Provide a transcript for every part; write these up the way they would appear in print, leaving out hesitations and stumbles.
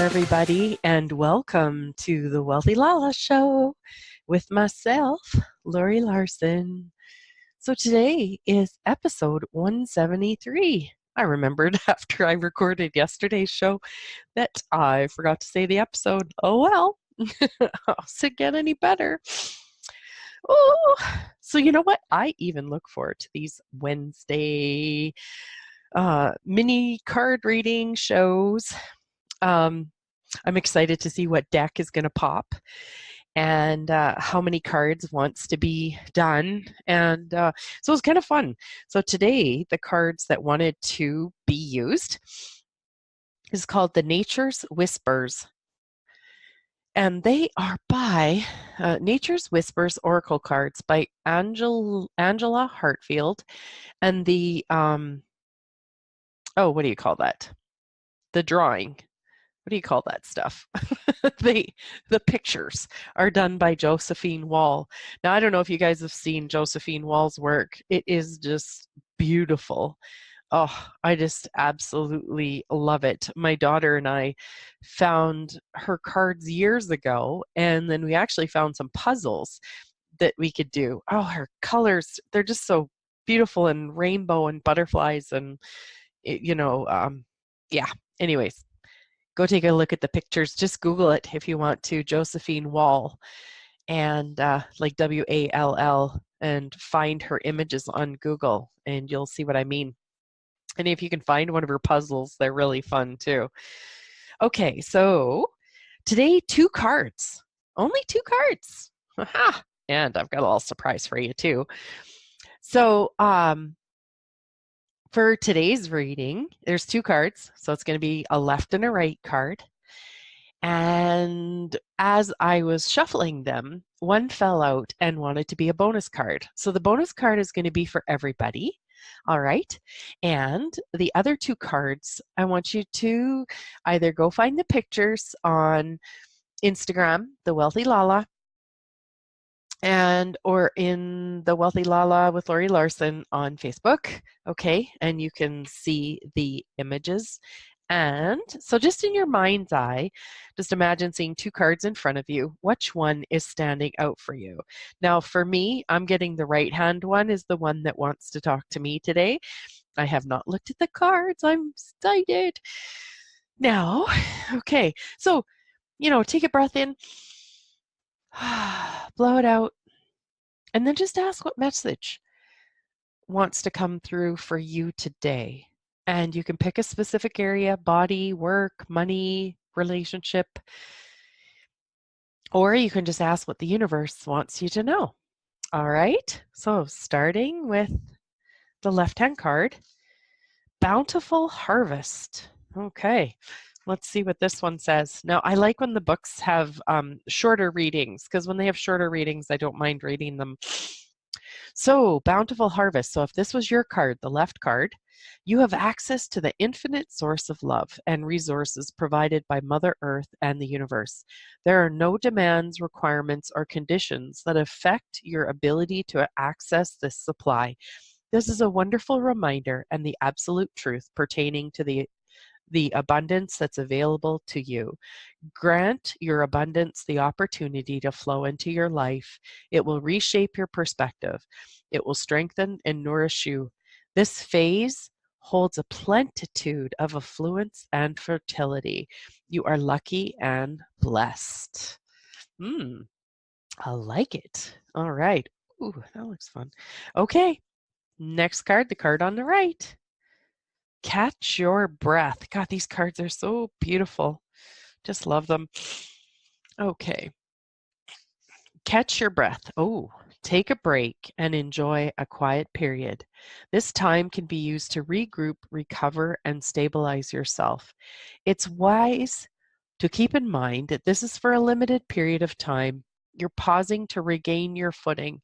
there, everybody, and welcome to the Wealthy LaLa Show with myself, Laurie Laursen. So today is episode 173. I remembered after I recorded yesterday's show that I forgot to say the episode. Oh well, how's it get any better? Oh, so you know what? I even look forward to these Wednesday mini card reading shows. I'm excited to see what deck is going to pop and how many cards wants to be done. And so it's kind of fun. So today, the cards that wanted to be used is called the Nature's Whispers. And they are by Nature's Whispers Oracle cards by Angela Hartfield. And the, what do you call that? The drawing. What do you call that stuff? The pictures are done by Josephine Wall. Now, I don't know if you guys have seen Josephine Wall's work. It is just beautiful. Oh, I just absolutely love it. My daughter and I found her cards years ago, and then we actually found some puzzles that we could do. Oh, her colors, they're just so beautiful, and rainbow and butterflies and, yeah. Anyways, go take a look at the pictures. Just Google it if you want to, Josephine Wall, and like WALL, and find her images on Google, and you'll see what I mean. And if you can find one of her puzzles, they're really fun too. Okay, so today, 2 cards. Only 2 cards. And I've got a little surprise for you too. So for today's reading, there's 2 cards. So it's going to be a left and a right card. And as I was shuffling them, one fell out and wanted to be a bonus card. So the bonus card is going to be for everybody. All right. And the other 2 cards, I want you to either go find the pictures on Instagram, The Wealthy LaLa, or in The Wealthy LaLa with Laurie Laursen on Facebook. Okay. And you can see the images. And so just in your mind's eye, just imagine seeing 2 cards in front of you. Which one is standing out for you? Now, for me, I'm getting the right-hand one is the one that wants to talk to me today. I have not looked at the cards. I'm excited. Now, okay, so, take a breath in, blow it out, and then just ask what message wants to come through for you today. And you can pick a specific area: body, work, money, relationship, or you can just ask what the universe wants you to know. All right, so starting with the left-hand card, Bountiful Harvest. Okay, let's see what this one says. Now, I like when the books have shorter readings, because when they have shorter readings, I don't mind reading them. So, Bountiful Harvest. So if this was your card, the left card, you have access to the infinite source of love and resources provided by Mother Earth and the universe. There are no demands, requirements, or conditions that affect your ability to access this supply. This is a wonderful reminder and the absolute truth pertaining to the abundance that's available to you. Grant your abundance the opportunity to flow into your life. It will reshape your perspective. It will strengthen and nourish you. This phase holds a plenitude of affluence and fertility. You are lucky and blessed. I like it. All right. Ooh, that looks fun. Okay. Next card, the card on the right. Catch your breath. God, these cards are so beautiful. Just love them. Okay. Catch your breath. Oh, take a break and enjoy a quiet period. This time can be used to regroup, recover, and stabilize yourself. It's wise to keep in mind that this is for a limited period of time. You're pausing to regain your footing.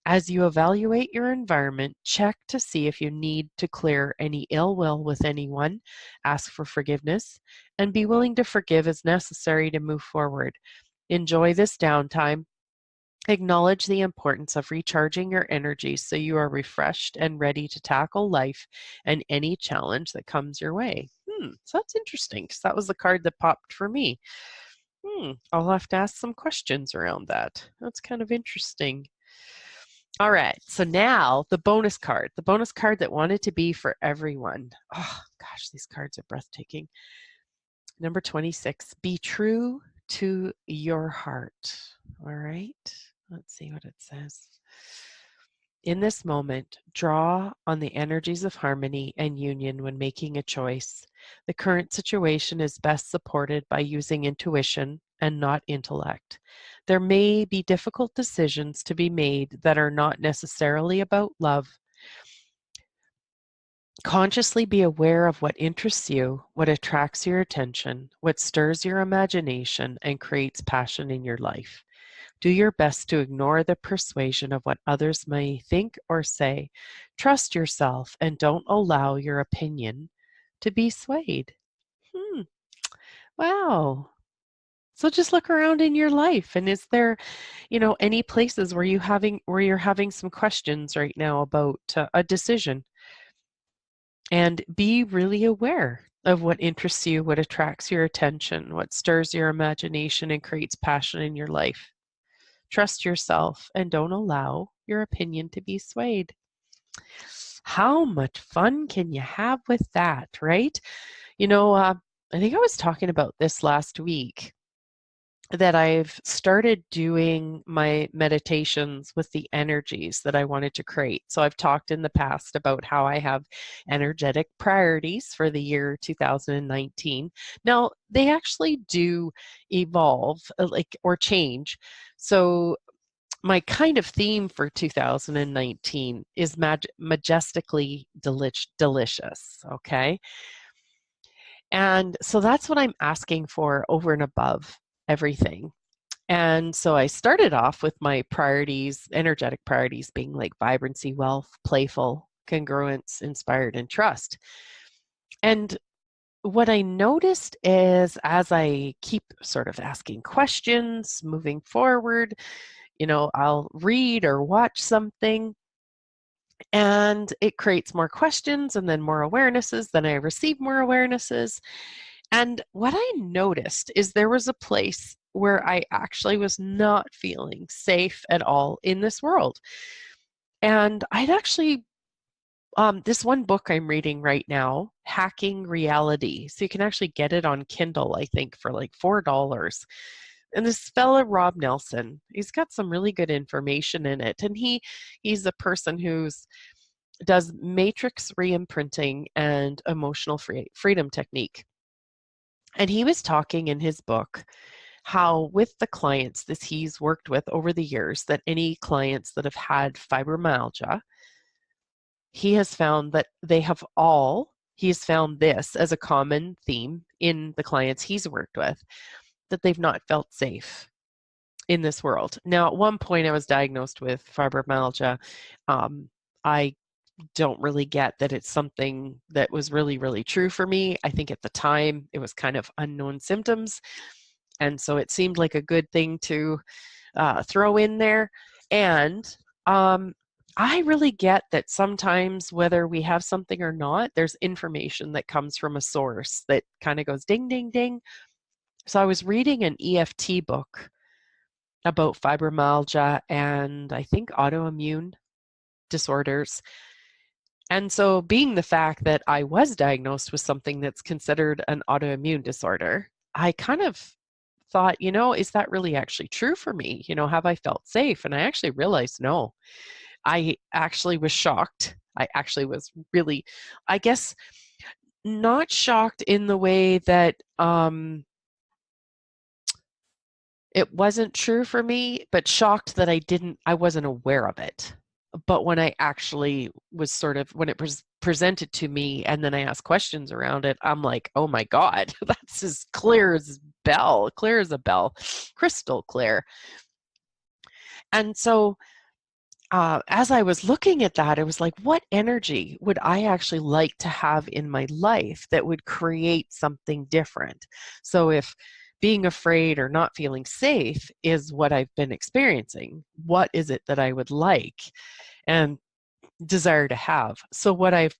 As you evaluate your environment, check to see if you need to clear any ill will with anyone, ask for forgiveness, and be willing to forgive as necessary to move forward. Enjoy this downtime. Acknowledge the importance of recharging your energy so you are refreshed and ready to tackle life and any challenge that comes your way. So that's interesting because that was the card that popped for me. I'll have to ask some questions around that. That's kind of interesting. All right, so now the bonus card that wanted to be for everyone. Oh gosh, these cards are breathtaking. Number 26, be true to your heart. All right, let's see what it says. In this moment, draw on the energies of harmony and union when making a choice. The current situation is best supported by using intuition and not intellect. There may be difficult decisions to be made that are not necessarily about love. Consciously be aware of what interests you, what attracts your attention, what stirs your imagination, and creates passion in your life. Do your best to ignore the persuasion of what others may think or say. Trust yourself and don't allow your opinion to be swayed. Wow. So just look around in your life, and is there, any places where you're having some questions right now about a decision? And be really aware of what interests you, what attracts your attention, what stirs your imagination and creates passion in your life. Trust yourself and don't allow your opinion to be swayed. How much fun can you have with that, right? I think I was talking about this last week, that I've started doing my meditations with the energies that I wanted to create. So I've talked in the past about how I have energetic priorities for the year 2019. Now, they actually do evolve, or change. So my kind of theme for 2019 is majestically delicious, okay? And so that's what I'm asking for over and above everything. And so I started off with my priorities, energetic priorities, being like vibrancy, wealth, playful, congruence, inspired, and trust. And what I noticed is, as I keep sort of asking questions, moving forward, I'll read or watch something, and it creates more questions and then more awarenesses. Then I receive more awarenesses. And what I noticed is there was a place where I actually was not feeling safe at all in this world. And I'd actually, this one book I'm reading right now, Hacking Reality. So you can actually get it on Kindle, I think, for like $4. And this fella, Rob Nelson, he's got some really good information in it. And he's a person who's does matrix reimprinting and emotional freedom technique. And he was talking in his book how with the clients that he's worked with over the years, that any clients that have had fibromyalgia, he has found that he's found this as a common theme in the clients he's worked with, that they've not felt safe in this world. Now, at one point I was diagnosed with fibromyalgia. I don't really get that it's something that was really, really true for me. I think at the time it was kind of unknown symptoms. And so it seemed like a good thing to throw in there. And I really get that sometimes, whether we have something or not, there's information that comes from a source that kind of goes ding, ding, ding. So I was reading an EFT book about fibromyalgia and I think autoimmune disorders. And so, being the fact that I was diagnosed with something that's considered an autoimmune disorder, I kind of thought, is that really actually true for me? Have I felt safe? And I actually realized no. I actually was shocked. I actually was really, I guess, not shocked in the way that it wasn't true for me, but shocked that I wasn't aware of it. But when I actually was when it was presented to me and then I asked questions around it, I'm like, oh my God, that's as clear as a bell, crystal clear. And so as I was looking at that, it was like, what energy would I actually like to have in my life that would create something different? So if being afraid or not feeling safe is what I've been experiencing, what is it that I would like and desire to have? So what I've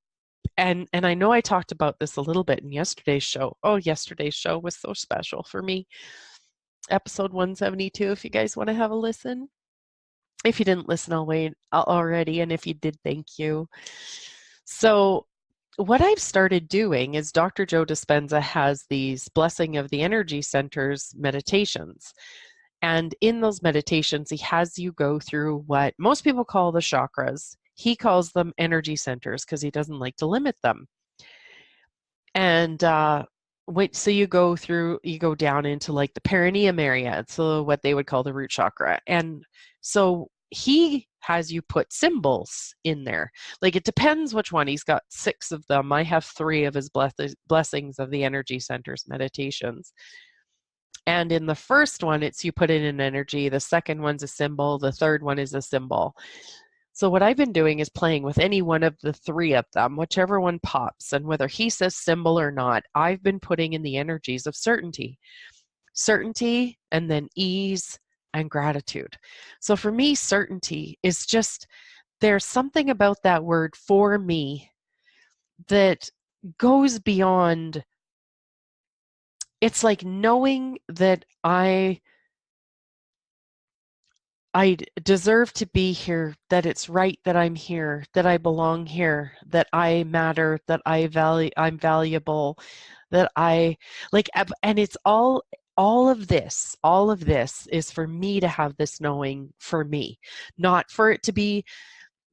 and I know I talked about this a little bit in yesterday's show. Oh, yesterday's show was so special for me. Episode 172, if you guys want to have a listen. If you didn't listen, I'll wait already, and if you did, thank you. So what I've started doing is Dr. Joe Dispenza has these Blessing of the Energy Centers meditations. And in those meditations, he has you go through what most people call the chakras. He calls them energy centers because he doesn't like to limit them. And so you go down into like the perineum area, so what they would call the root chakra. And so he has you put symbols in there. Like it depends which one. He's got 6 of them. I have 3 of his blessings of the energy centers meditations. And in the first one, it's you put in an energy. The second one's a symbol. The third one is a symbol. So what I've been doing is playing with any one of the 3 of them, whichever one pops. And whether he says symbol or not, I've been putting in the energies of certainty. Certainty, and then ease and gratitude. So for me, certainty is just, there's something about that word for me that goes beyond. It's like knowing that I deserve to be here, that it's right that I'm here, that I belong here, that I matter, that I'm valuable, that I like, and it's all of this is for me to have this knowing for me, not for it to be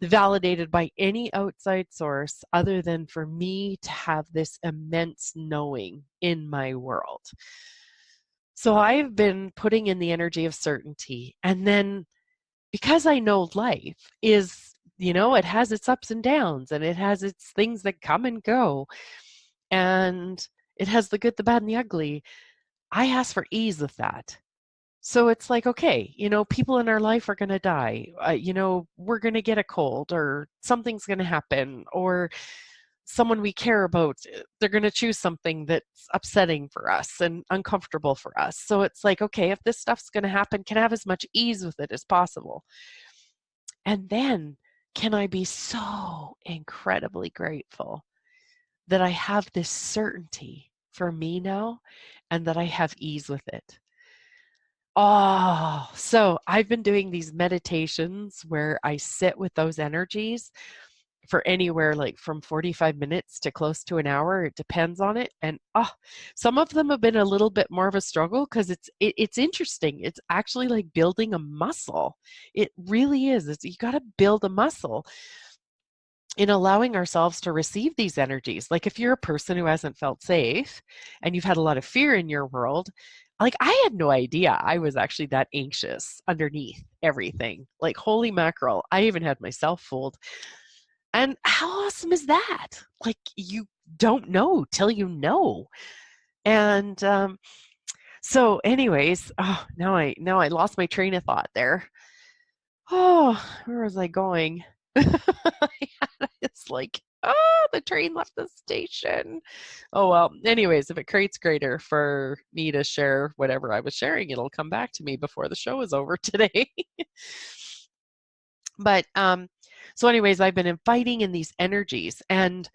validated by any outside source other than for me to have this immense knowing in my world. So I've been putting in the energy of certainty. And then because I know life is, it has its ups and downs, and it has its things that come and go, and it has the good, the bad, and the ugly, I ask for ease with that. So it's like, okay, people in our life are going to die. We're going to get a cold, or something's going to happen, or someone we care about, they're going to choose something that's upsetting for us and uncomfortable for us. So it's like, okay, if this stuff's going to happen, can I have as much ease with it as possible? And then can I be so incredibly grateful that I have this certainty for me now and that I have ease with it. Oh, so I've been doing these meditations where I sit with those energies for anywhere like from 45 minutes to close to an hour. It depends on it. And some of them have been a little bit more of a struggle because it's interesting. It's actually like building a muscle. It really is. You got to build a muscle in allowing ourselves to receive these energies. Like if you're a person who hasn't felt safe and you've had a lot of fear in your world, like I had no idea I was actually that anxious underneath everything. Like holy mackerel, I even had myself fooled. And how awesome is that? Like you don't know till you know. And so anyways, now I lost my train of thought there. Oh, where was I going? It's like, the train left the station. Oh, well, anyways, if it creates greater for me to share whatever I was sharing, it'll come back to me before the show is over today. But so anyways, I've been inviting in these energies. And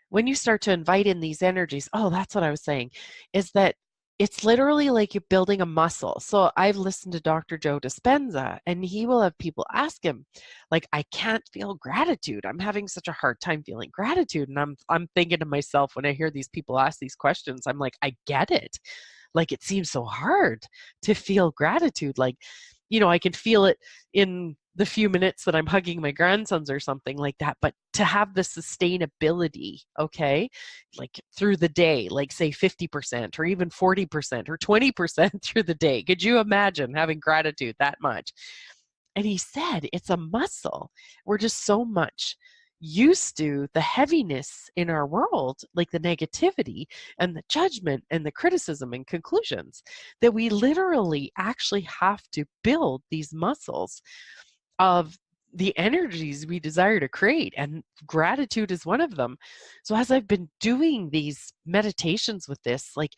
when you start to invite in these energies, that's what I was saying, is that it's literally like you're building a muscle. So I've listened to Dr. Joe Dispenza, and he will have people ask him, like, I can't feel gratitude. I'm having such a hard time feeling gratitude. And I'm thinking to myself, when I hear these people ask these questions, I'm like, I get it. Like, it seems so hard to feel gratitude. Like, I can feel it in the few minutes that I'm hugging my grandsons or something like that. But to have the sustainability, okay, like through the day, like say 50% or even 40% or 20% through the day. Could you imagine having gratitude that much? And he said, it's a muscle. We're just so much used to the heaviness in our world, like the negativity and the judgment and the criticism and conclusions, that we literally actually have to build these muscles of the energies we desire to create, and gratitude is one of them. So as I've been doing these meditations with this, like,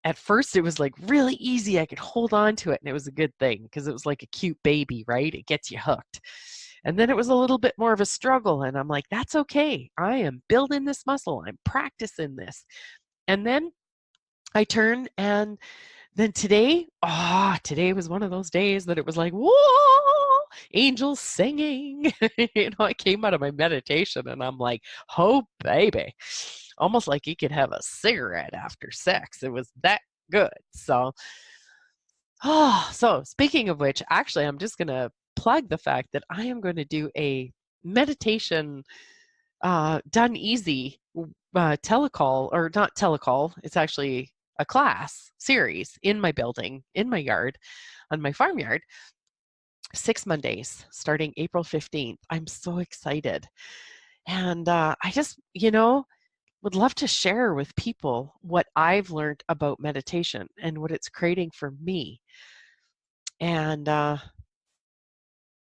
at first it was like really easy. I could hold on to it, and it was a good thing because it was like a cute baby, right? It gets you hooked. And then it was a little bit more of a struggle. And I'm like, that's okay. I am building this muscle. I'm practicing this. And then I turned, and then today was one of those days that it was like, whoa, angels singing. I came out of my meditation and I'm like, oh, baby. Almost like you could have a cigarette after sex. It was that good. So speaking of which, actually, I'm just going to plug the fact that I am going to do a meditation done easy telecall, or not telecall, it's actually a class series in my building, in my yard, on my farmyard, 6 Mondays starting April 15th. I'm so excited. And I just, would love to share with people what I've learned about meditation and what it's creating for me. And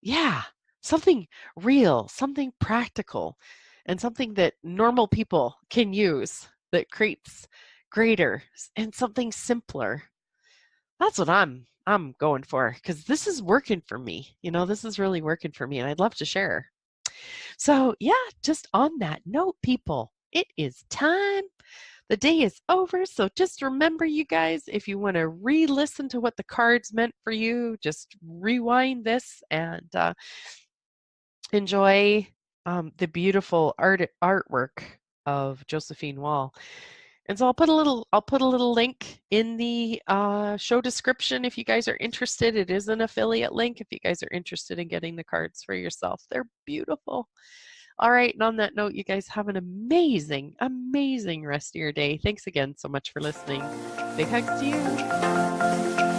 yeah, something real, something practical, and something that normal people can use that creates greater and something simpler. That's what I'm going for, because this is working for me. This is really working for me, and I'd love to share. So yeah, just on that note, people, it is time. The day is over, so just remember, you guys, if you want to re-listen to what the cards meant for you, just rewind this and enjoy the beautiful artwork of Josephine Wall. And so I'll put a little link in the show description if you guys are interested. It is an affiliate link if you guys are interested in getting the cards for yourself. They're beautiful. All right, and on that note, you guys have an amazing, amazing rest of your day. Thanks again so much for listening. Big hugs to you.